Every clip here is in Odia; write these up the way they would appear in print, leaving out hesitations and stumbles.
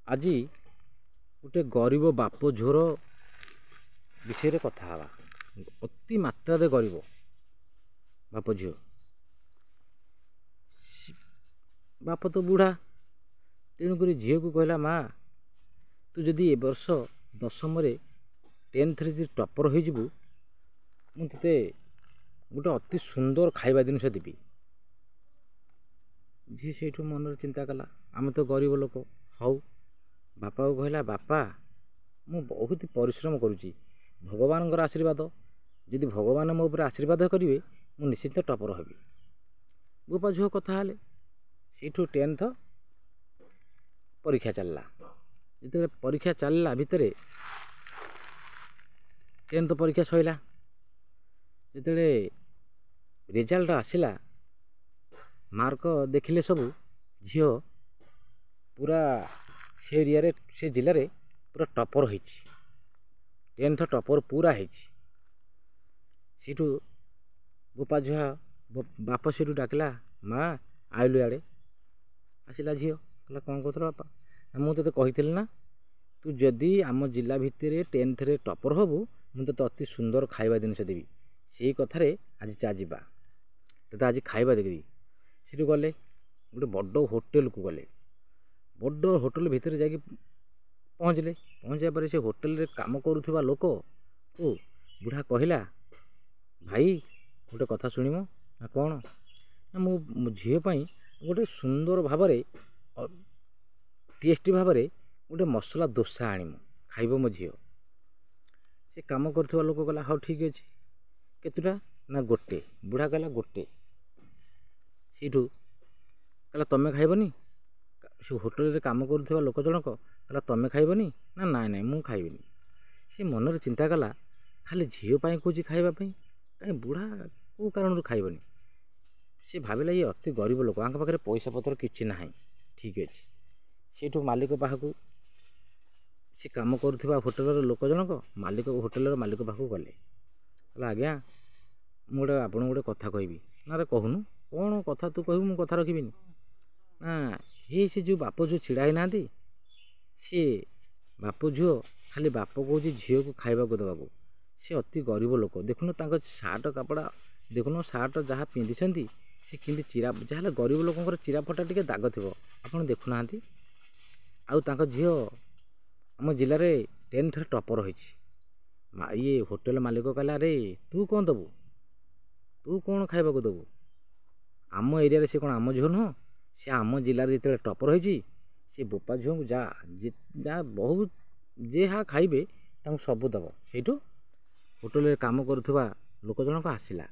ଆଜି ଗୋଟେ ଗରିବ ବାପ ଝିଅର ବିଷୟରେ କଥା ହେବା। ଅତି ମାତ୍ରାରେ ଗରିବ ବାପ ଝିଅ। ବାପ ତ ବୁଢ଼ା, ତେଣୁକରି ଝିଅକୁ କହିଲା, ମା ତୁ ଯଦି ଏ ବର୍ଷ 10ମରେ 10th ଯଦି ଟପର ହୋଇଯିବୁ, ମୁଁ ତତେ ଗୋଟେ ଅତି ସୁନ୍ଦର ଖାଇବା ଜିନିଷ ଦେବି। ଝିଅ ସେଇଠୁ ମନରେ ଚିନ୍ତା କଲା, ଆମେ ତ ଗରିବ ଲୋକ, ହଉ। ବାପାକୁ କହିଲା, ବାପା ମୁଁ ବହୁତ ପରିଶ୍ରମ କରୁଛି, ଭଗବାନଙ୍କର ଆଶୀର୍ବାଦ, ଯଦି ଭଗବାନ ମୋ ଉପରେ ଆଶୀର୍ବାଦ କରିବେ ମୁଁ ନିଶ୍ଚିତ ଟପର ହେବି। ବାପା ଝିଅ କଥା ହେଲେ। ସେଇଠୁ 10th ପରୀକ୍ଷା ଚାଲିଲା। ଯେତେବେଳେ ପରୀକ୍ଷା ଚାଲିଲା ଭିତରେ 10th ପରୀକ୍ଷା ସରିଲା, ଯେତେବେଳେ ରେଜଲ୍ଟ ଆସିଲା, ମାର୍କ ଦେଖିଲେ ସବୁ, ଝିଅ ପୁରା ସେ ଏରିଆରେ, ସେ ଜିଲ୍ଲାରେ ପୁରା ଟପର ହେଇଛି। 10th ଟପର ପୁରା ହେଇଛି। ସେଇଠୁ ବାପ ସେଇଠୁ ଡାକିଲା, ମା ଆଇଲୁ ଆଡ଼େ। ଆସିଲା ଝିଅ, କହିଲା କ'ଣ କହୁଥିଲ ବାପା? ମୁଁ ତୋତେ କହିଥିଲି ନା, ତୁ ଯଦି ଆମ ଜିଲ୍ଲା ଭିତରେ 10thରେ ଟପର ହେବୁ ମୁଁ ତୋତେ ଅତି ସୁନ୍ଦର ଖାଇବା ଜିନିଷ ଦେବି। ସେଇ କଥାରେ ଆଜି ଚା ଯିବା, ତୋତେ ଆଜି ଖାଇବା ଦେବି। ସେଠୁ ଗଲେ ଗୋଟେ ବଡ଼ ହୋଟେଲକୁ ଗଲେ। ବଡ଼ ହୋଟେଲ ଭିତରେ ଯାଇକି ପହଞ୍ଚିଲେ। ପହଞ୍ଚିବା ପରେ ସେ ହୋଟେଲରେ କାମ କରୁଥିବା ଲୋକକୁ ବୁଢ଼ା କହିଲା, ଭାଇ ଗୋଟେ କଥା ଶୁଣିବ ନା? କ'ଣ ନା, ମୁଁ ମୋ ଝିଅ ପାଇଁ ଗୋଟେ ସୁନ୍ଦର ଭାବରେ ଟେଷ୍ଟି ଭାବରେ ଗୋଟେ ମସଲା ଦୋସା ଆଣିବ, ଖାଇବ ମୋ ଝିଅ। ସେ କାମ କରୁଥିବା ଲୋକ କହିଲା, ହଉ ଠିକ୍ ଅଛି। କେତେଟା ନା ଗୋଟେ। ବୁଢ଼ା କହିଲା ଗୋଟେ। ସେଇଠୁ କହିଲା, ତମେ ଖାଇବନି? ସେ ହୋଟେଲରେ କାମ କରୁଥିବା ଲୋକ ଜଣକ କହିଲା, ତମେ ଖାଇବନି ନା? ନାଇଁ ନାଇଁ ମୁଁ ଖାଇବିନି। ସେ ମନରେ ଚିନ୍ତା କଲା, ଖାଲି ଝିଅ ପାଇଁ କହୁଛି ଖାଇବା ପାଇଁ, କାହିଁ ବୁଢ଼ା କେଉଁ କାରଣରୁ ଖାଇବନି। ସେ ଭାବିଲା, ଇଏ ଅତି ଗରିବ ଲୋକ, ଆଙ୍କ ପାଖରେ ପଇସା ପତ୍ର କିଛି ନାହିଁ। ଠିକ୍ ଅଛି। ସେଇଠୁ ମାଲିକ ପାଖକୁ, ସେ କାମ କରୁଥିବା ହୋଟେଲର ଲୋକ ଜଣକ ହୋଟେଲର ମାଲିକ ପାଖକୁ ଗଲେ। କହିଲା, ଆଜ୍ଞା ମୁଁ ଆପଣଙ୍କୁ ଗୋଟେ କଥା କହିବି। ନା ରେ କହୁନୁ, କ'ଣ କଥା ତୁ କହିବୁ, ମୁଁ କଥା ରଖିବିନି। ନା ସେ ଯେଉଁ ବାପ ଝିଅ ଛିଡ଼ା ହେଇନାହାନ୍ତି, ସିଏ ବାପ ଝିଅ ଖାଲି ବାପ କହୁଛି ଝିଅକୁ ଖାଇବାକୁ ଦେବାକୁ। ସେ ଅତି ଗରିବ ଲୋକ। ଦେଖୁନ ତାଙ୍କ ସାର୍ଟ କାପଡ଼ା, ଦେଖୁନ ସାର୍ଟ ଯାହା ପିନ୍ଧିଛନ୍ତି, ସେ କେମିତି ଚିରା, ଯାହାହେଲେ ଗରିବ ଲୋକଙ୍କର ଚିରାଫଟା ଟିକେ ଦାଗ ଥିବ, ଆପଣ ଦେଖୁନାହାନ୍ତି। ଆଉ ତାଙ୍କ ଝିଅ ଆମ ଜିଲ୍ଲାରେ 10thରେ ଟପର ହୋଇଛି। ଇଏ ହୋଟେଲ ମାଲିକ କହିଲା, ଆରେ ତୁ କ'ଣ ଦେବୁ? ତୁ କ'ଣ ଖାଇବାକୁ ଦେବୁ? ଆମ ଏରିଆରେ ସେ କ'ଣ ଆମ ଝିଅ ନୁହଁ? ସେ ଆମ ଜିଲ୍ଲାରେ ଯେତେବେଳେ ଟପର ହେଇଛି, ସେ ବୋପା ଝିଅଙ୍କୁ ଯାହା ବହୁତ ଯାହା ଖାଇବେ ତାଙ୍କୁ ସବୁ ଦେବ। ସେଇଠୁ ହୋଟେଲରେ କାମ କରୁଥିବା ଲୋକ ଜଣକ ଆସିଲା।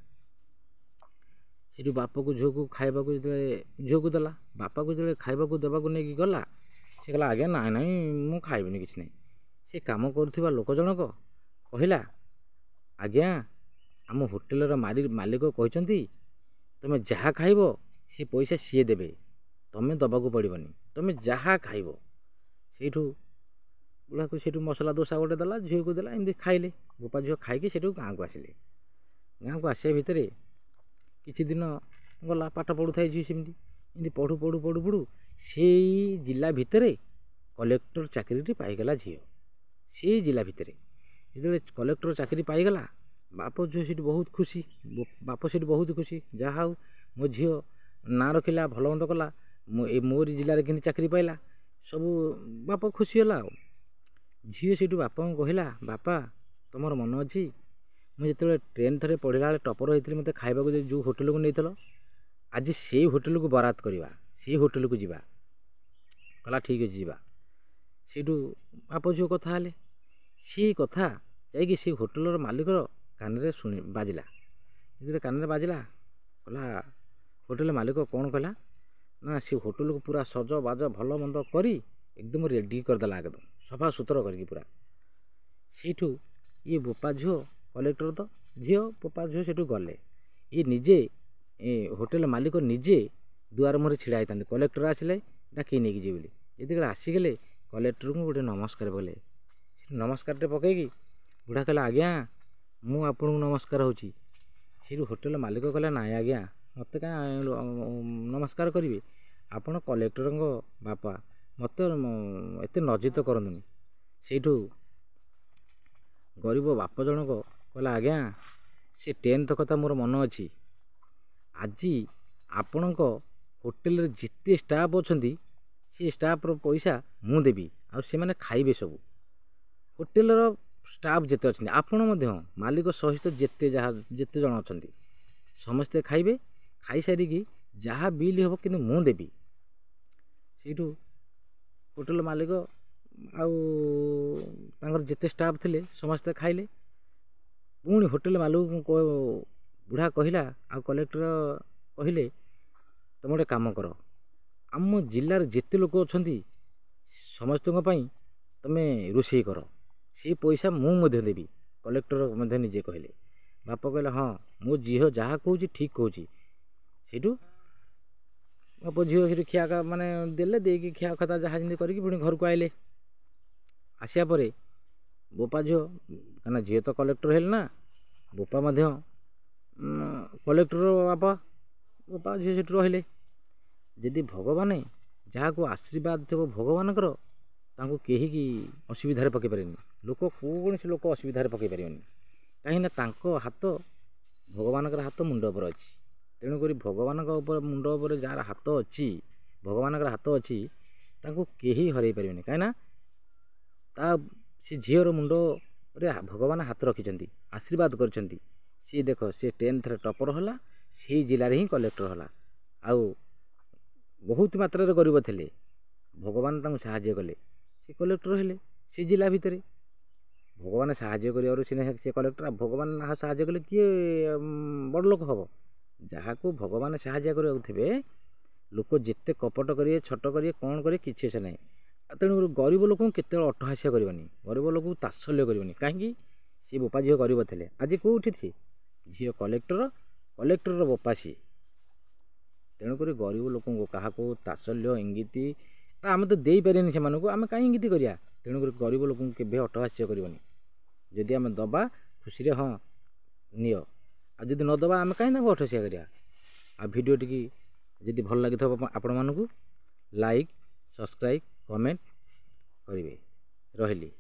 ସେଇଠୁ ବାପକୁ ଝିଅକୁ ଖାଇବାକୁ ଯେତେବେଳେ ଝିଅକୁ ଦେଲା, ବାପାକୁ ଯେତେବେଳେ ଖାଇବାକୁ ଦେବାକୁ ନେଇକି ଗଲା, ସେ କହିଲା, ଆଜ୍ଞା ନାଇଁ ନାଇଁ ମୁଁ ଖାଇବିନି, କିଛି ନାହିଁ। ସେ କାମ କରୁଥିବା ଲୋକ ଜଣକ କହିଲା, ଆଜ୍ଞା ଆମ ହୋଟେଲର ମାଲିକ କହିଛନ୍ତି ତମେ ଯାହା ଖାଇବ ସେ ପଇସା ସିଏ ଦେବେ, ତମେ ଦେବାକୁ ପଡ଼ିବନି, ତମେ ଯାହା ଖାଇବ। ସେଇଠୁ ବୁଢ଼ାକୁ ସେଇଠୁ ମସଲା ଦୋସା ଗୋଟେ ଦେଲା, ଝିଅକୁ ଦେଲା, ଏମିତି ଖାଇଲେ। ବୋପା ଝିଅ ଖାଇକି ସେଇଠୁ ଗାଁକୁ ଆସିଲେ। ଗାଁକୁ ଆସିବା ଭିତରେ କିଛି ଦିନ ଗଲା, ପାଠ ପଢ଼ୁଥାଏ ଝିଅ। ଏମିତି ପଢ଼ୁ ସେଇ ଜିଲ୍ଲା ଭିତରେ କଲେକ୍ଟର ଚାକିରିଟି ପାଇଗଲା ଝିଅ। ସେଇ ଜିଲ୍ଲା ଭିତରେ ଯେତେବେଳେ କଲେକ୍ଟର ଚାକିରି ପାଇଗଲା, ବାପ ଝିଅ ସେଠି ବହୁତ ଖୁସି। ବାପ ସେଠି ବହୁତ ଖୁସି, ଯାହା ହଉ ମୋ ଝିଅ ନାଁ ରଖିଲା, ଭଲ ମନ୍ଦ କଲା, ମୋରି ଜିଲ୍ଲାରେ କେମିତି ଚାକିରି ପାଇଲା, ସବୁ ବାପ ଖୁସି ହେଲା। ଆଉ ଝିଅ ସେଇଠୁ ବାପାଙ୍କୁ କହିଲା, ବାପା ତମର ମନ ଅଛି ମୁଁ ଯେତେବେଳେ 10thରେ ପଢ଼ିଲା ବେଳେ ଟପର ହେଇଥିଲି, ମୋତେ ଖାଇବାକୁ ଯେଉଁ ହୋଟେଲକୁ ନେଇଥିଲ, ଆଜି ସେଇ ହୋଟେଲକୁ ବରାଦ କରିବା, ସେଇ ହୋଟେଲକୁ ଯିବା। କହିଲା, ଠିକ୍ ଅଛି ଯିବା। ସେଇଠୁ ବାପ ଝିଅ କଥା ହେଲେ। ସେଇ କଥା ଯାଇକି ସେ ହୋଟେଲର ମାଲିକର କାନରେ ବାଜିଲା। ଯେତେବେଳେ କାନରେ ବାଜିଲା, କହିଲା, ହୋଟେଲ ମାଲିକ କ'ଣ କହିଲା ନା, ସେ ହୋଟେଲକୁ ପୁରା ସଜ ବାଜ ଭଲ ମନ୍ଦ କରି ଏକଦମ ରେଡ଼ି କରିଦେଲା, ଏକଦମ ସଫା ସୁତର କରିକି ପୁରା। ସେଇଠୁ ଇଏ ବୋପା ଝିଅ, କଲେକ୍ଟର ତ ଝିଅ, ବୋପା ଝିଅ ସେଇଠୁ ଗଲେ। ଇଏ ନିଜେ ହୋଟେଲ ମାଲିକ ନିଜେ ଦୁଆର ମୁହଁରେ ଛିଡ଼ା ହେଇଥାନ୍ତି। କଲେକ୍ଟର ଆସିଲେ ଡାକି ନେଇକି ଯିବେ ବୋଲି। ଯେତେବେଳେ ଆସିଗଲେ, କଲେକ୍ଟରଙ୍କୁ ଗୋଟେ ନମସ୍କାର କଲେ। ନମସ୍କାରଟେ ପକେଇକି ବୁଢ଼ା କହିଲା, ଆଜ୍ଞା ମୁଁ ଆପଣଙ୍କୁ ନମସ୍କାର ହେଉଛି। ସେଇଠୁ ହୋଟେଲ ମାଲିକ କହିଲା, ନାଇଁ ଆଜ୍ଞା ମୋତେ କାହିଁ ନମସ୍କାର କରିବେ, ଆପଣ କଲେକ୍ଟରଙ୍କ ବାପା, ମୋତେ ଏତେ ନର୍ଜିତ କରନ୍ତୁନି। ସେଇଠୁ ଗରିବ ବାପ ଜଣକ କହିଲା, ଆଜ୍ଞା ସେ 10th କଥା ମୋର ମନ ଅଛି। ଆଜି ଆପଣଙ୍କ ହୋଟେଲରେ ଯେତେ ଷ୍ଟାଫ୍ ଅଛନ୍ତି ସେ ଷ୍ଟାଫ୍ର ପଇସା ମୁଁ ଦେବି, ଆଉ ସେମାନେ ଖାଇବେ ସବୁ। ହୋଟେଲର ଷ୍ଟାଫ୍ ଯେତେ ଅଛନ୍ତି, ଆପଣ ମଧ୍ୟ ମାଲିକ ସହିତ ଯେତେ ଜଣ ଅଛନ୍ତି ସମସ୍ତେ ଖାଇବେ। ଖାଇସାରିକି ଯାହା ବିଲ୍ ହେବ କିନ୍ତୁ ମୁଁ ଦେବି। ସେଇଠୁ ହୋଟେଲ ମାଲିକ ଆଉ ତାଙ୍କର ଯେତେ ଷ୍ଟାଫ୍ ଥିଲେ ସମସ୍ତେ ଖାଇଲେ। ପୁଣି ହୋଟେଲ ମାଲିକଙ୍କୁ ବୁଢ଼ା କହିଲା, ଆଉ କଲେକ୍ଟର କହିଲେ, ତୁମେ ଗୋଟେ କାମ କର, ଆମ ଜିଲ୍ଲାରେ ଯେତେ ଲୋକ ଅଛନ୍ତି ସମସ୍ତଙ୍କ ପାଇଁ ତୁମେ ରୋଷେଇ କର, ସେଇ ପଇସା ମୁଁ ମଧ୍ୟ ଦେବି। କଲେକ୍ଟର ମଧ୍ୟ ନିଜେ କହିଲେ। ବାପ କହିଲେ, ହଁ ମୋ ଝିଅ ଯାହା କହୁଛି ଠିକ୍ କହୁଛି। ସେଇଠୁ ବାପ ଝିଅ ସେଇଠୁ ମାନେ ଦେଲେ, ଦେଇକି ଖିଆ ଖତା ଯାହା ଯେମିତି କରିକି ପୁଣି ଘରକୁ ଆଇଲେ। ଆସିବା ପରେ ବୋପା ଝିଅ, କାହିଁକିନା ଝିଅ ତ କଲେକ୍ଟର ହେଲେ ନା, ବୋପା ମଧ୍ୟ କଲେକ୍ଟର ବୋପା ଝିଅ ସେଠୁ ରହିଲେ। ଯଦି ଭଗବାନ ଯାହାକୁ ଆଶୀର୍ବାଦ ଥିବ ଭଗବାନଙ୍କର, ତାଙ୍କୁ କେହି ଅସୁବିଧାରେ ପକାଇ ପାରିବେନି। କୌଣସି ଲୋକ ଅସୁବିଧାରେ ପକାଇ ପାରିବେନି। କାହିଁକିନା ତାଙ୍କ ହାତ, ଭଗବାନଙ୍କର ହାତ ମୁଣ୍ଡ ଉପରେ ଅଛି। ତେଣୁକରି ଭଗବାନଙ୍କ ମୁଣ୍ଡ ଉପରେ ଯାହାର ହାତ ଅଛି, ଭଗବାନଙ୍କର ହାତ ଅଛି, ତାଙ୍କୁ କେହି ହରାଇ ପାରିବେନି। କାହିଁକିନା ସେ ଝିଅର ମୁଣ୍ଡରେ ଭଗବାନ ହାତ ରଖିଛନ୍ତି, ଆଶୀର୍ବାଦ କରିଛନ୍ତି। ସିଏ ଦେଖ, ସେ 10thରେ ଟପର ହେଲା, ସେଇ ଜିଲ୍ଲାରେ ହିଁ କଲେକ୍ଟର ହେଲା। ଆଉ ବହୁତ ମାତ୍ରାରେ ଗରିବ ଥିଲେ, ଭଗବାନ ତାଙ୍କୁ ସାହାଯ୍ୟ କଲେ, ସେ କଲେକ୍ଟର ହେଲେ। ସେ ଜିଲ୍ଲା ଭିତରେ ଭଗବାନ ସାହାଯ୍ୟ କରିବାରୁ ସିନା ସେ କଲେକ୍ଟର। ଭଗବାନ ସାହାଯ୍ୟ କଲେ କିଏ ବଡ଼ ଲୋକ ହେବ? ଯାହାକୁ ଭଗବାନ ସାହାଯ୍ୟ କରିବାକୁ ଥିବେ, ଲୋକ ଯେତେ କପଟ କରିବେ, ଛଟ କରିବେ, କ'ଣ କରିବେ, କିଛି ସେ ନାହିଁ। ତେଣୁକରି ଗରିବ ଲୋକଙ୍କୁ କେତେବେଳେ ଅଟ୍ଟହାସ୍ୟ କରିବନି, ଗରିବ ଲୋକଙ୍କୁ ତାତ୍ସଲ୍ୟ କରିବନି। କାହିଁକି? ସେ ବୋପା ଝିଅ ଗରିବ ଥିଲେ, ଆଜି କେଉଁଠି ଥିଲେ? ଝିଅ କଲେକ୍ଟରର ବୋପା ସିଏ। ତେଣୁକରି ଗରିବ ଲୋକଙ୍କୁ କାହାକୁ ତାତ୍ସଲ୍ୟ ଇଙ୍ଗିତ ଆମେ ତ ଦେଇପାରିବାନି ସେମାନଙ୍କୁ, ଆମେ କାହିଁ ଇଙ୍ଗିତ କରିବା? ତେଣୁକରି ଗରିବ ଲୋକଙ୍କୁ କେବେ ଅଟ୍ଟହାସ୍ୟ କରିବନି। ଯଦି ଆମେ ଦେବା ଖୁସିରେ, ହଁ ନିଅ, ଆଉ ଯଦି ନ ଦେବା ଆମେ କାହିଁ ତାଙ୍କୁ ଅଟ୍ଟହାସ୍ୟ କରିବା? ଆଉ ଭିଡ଼ିଓଟିକି ଯଦି ଭଲ ଲାଗିଥିବ ଆପଣମାନଙ୍କୁ, ଲାଇକ୍, ସବସ୍କ୍ରାଇବ୍, କମେଣ୍ଟ କରିବେ। ରହିଲି।